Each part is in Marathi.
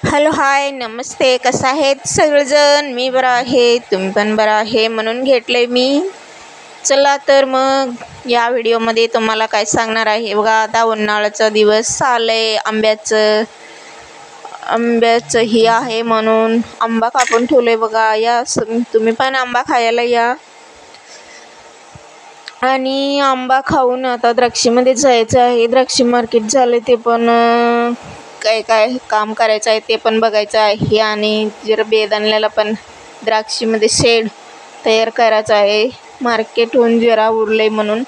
हॅलो हाय नमस्ते, कसं आहेत सगळेजण? मी बरा आहे, तुम्ही पण बरा आहे म्हणून घेतले मी. चला तर मग या व्हिडिओमध्ये तुम्हाला काय सांगणार आहे बघा. आता उन्हाळ्याचा दिवस आले, आंब्याचं ही आहे म्हणून आंबा कापून ठेवले बघा. या तुम्ही पण आंबा खायला या. आणि आंबा खाऊन आता द्राक्षीमध्ये जायचं आहे. द्राक्षी मार्केट झाले ते पण काय काय काम करायचं आहे ते पण बघायचं आहे. आणि जरा बेदाण्याला पण द्राक्षीमध्ये शेड तयार करायचं आहे. मार्केटहून जरा उरले म्हणून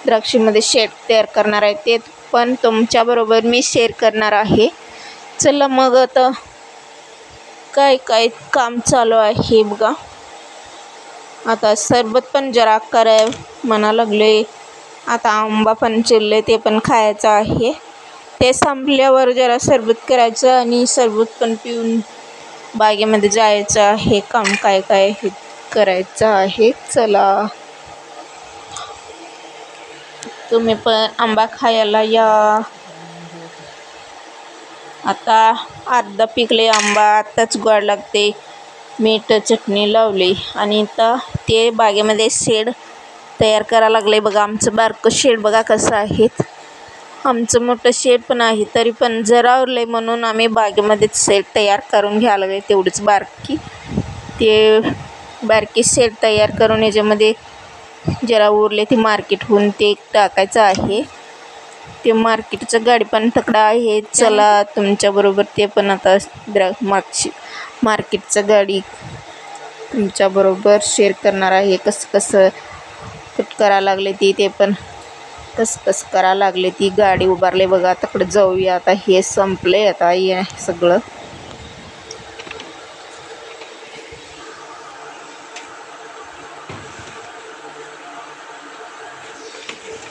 द्राक्षीमध्ये शेड तयार करणार आहे, ते पण तुमच्याबरोबर मी शेअर करणार आहे. चला मग आता काय काय काम चालू आहे बघा. आता सरबत पण जरा कराय म्हणा लागले. आता आंबा पण चिरले ते पण खायचं आहे. ते संपल्यावर जरा सरबत करायचं आणि सरबत पण पिऊन बागेमध्ये जायचं आहे. काम काय काय हे करायचं आहे. चला तुम्ही पण आंबा खायला या. आता अर्धा पिकले आंबा, आताच गोड लागते. मीठ चटणी लावली आणि आता ते बागेमध्ये शेड तयार करायला लागले बघा. आमचं बारकं शेड बघा कसं आहे. आमचं मोठं शेड पण आहे, तरी पण जरा उरले म्हणून आम्ही बागेमध्येच शेड तयार करून घ्यायला लागले. तेवढीच बारकी शेड तयार करून याच्यामध्ये जरा उरले ते मार्केटहून ते टाकायचं आहे. ते मार्केटचं गाडी पण तकडा आहे. चला तुमच्याबरोबर ते पण आता मार्केटचं गाडी तुमच्याबरोबर शेअर करणार आहे. कसं कसं कट करायला लागले ते पण कसं करायला लागले. ती गाडी उभारले बघा. तकडे जाऊया. आता हे संपले, आता हे सगळं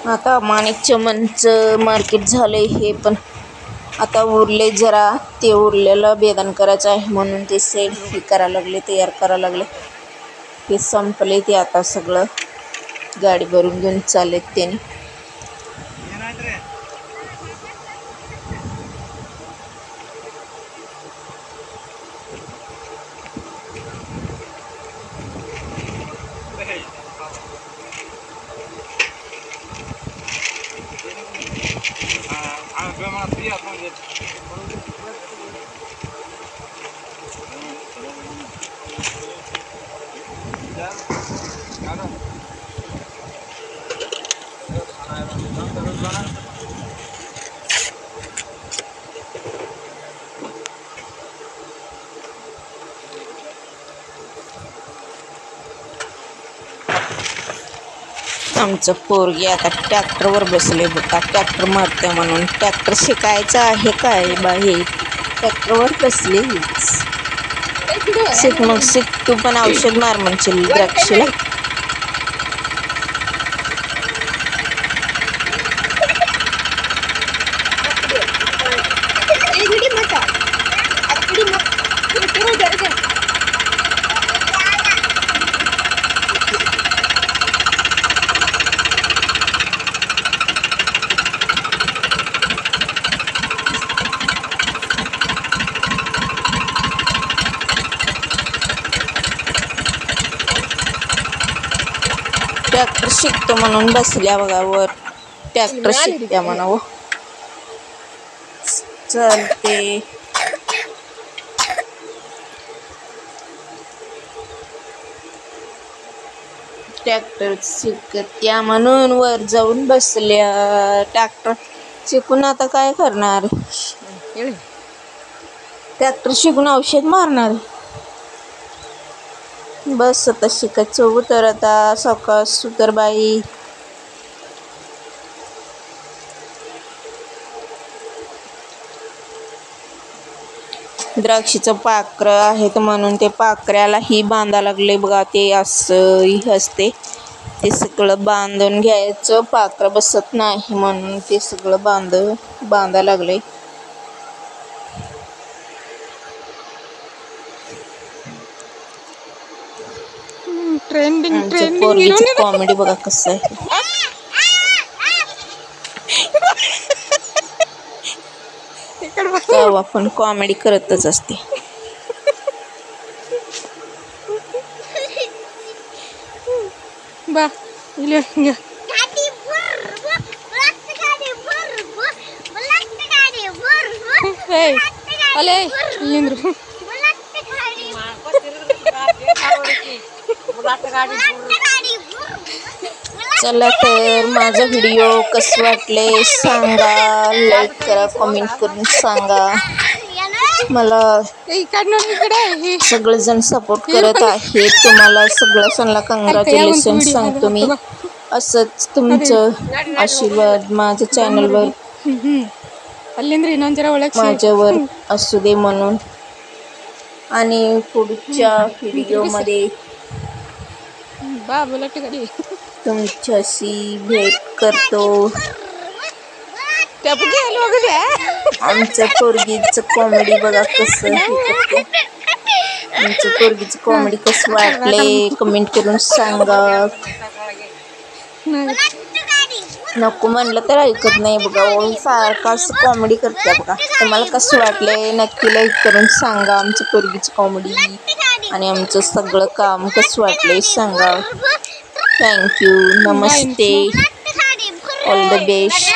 आता माणिक चमनचं मार्केट झालंय. हे पण आता उरले जरा, ते उरलेलं बेदान करायचं आहे म्हणून ते सेड हे करायला लागले, तयार करायला लागले. ते संपले, ते आता सगळं गाडी भरून घेऊन चाललेत त्याने. आमचं पोरगी आता ट्रॅक्टरवर बसले बघा. ट्रॅक्टर मारते म्हणून ट्रॅक्टर शिकायचं आहे काय बाई. ट्रॅक्टरवर बसले. शिक मग शिक, तू पण औषध मार म्हणशील द्राक्षीला. ट्रॅक्टर शिकतो म्हणून बसल्या बघा वर. ट्रॅक्टर शिकत्या म्हणावं. चालते. ट्रॅक्टर शिकत्या म्हणून वर जाऊन बसल्या. ट्रॅक्टर शिकून आता काय करणार? ट्रॅक्टर शिकून औषध मारणार. बस आता शिकायचं उतर आता सकाळ सुतर बाई. द्राक्षीचं पाखरं आहेत म्हणून ते पाखऱ्याला ही बांधा लागले बघा. ते असं असते, ते सगळं बांधून घ्यायचं. पाखरं बसत नाही म्हणून ते सगळं बांधा लागले. ट्रेंडिंग पोरगीची कॉमेडी बघा कसं आहे. पण कॉमेडी करतच असते. बा चला तर माझा व्हिडिओ कसं वाटले सांगा, लाईक करा, कमेंट करून सांगा. मला सगळेजण सपोर्ट करत आहेत. तुम्हाला सगळ्यांना कंग्रॅच्युलेशन सांगतो मी. असंच तुमचं आशीर्वाद माझ्या चॅनलवर माझ्यावर असू दे म्हणून. आणि पुढच्या व्हिडिओमध्ये तुमच्याशी भेट करतो. आमच्या पोरगीचं कॉमेडी बघा कसं हे करते. आमच्या पोरगीचं कॉमेडी कसं वाटले कमेंट करून सांगा. नको म्हणलं तर ऐकत नाही बघा. सारखं असं कॉमेडी करते बघा. तुम्हाला कसं वाटले नक्की लाईक करून सांगा. आमच्या पोरगीचं कॉमेडी आणि आमचं सगळं काम कसं वाटले सांगा. Thank you. Namaste. All the best.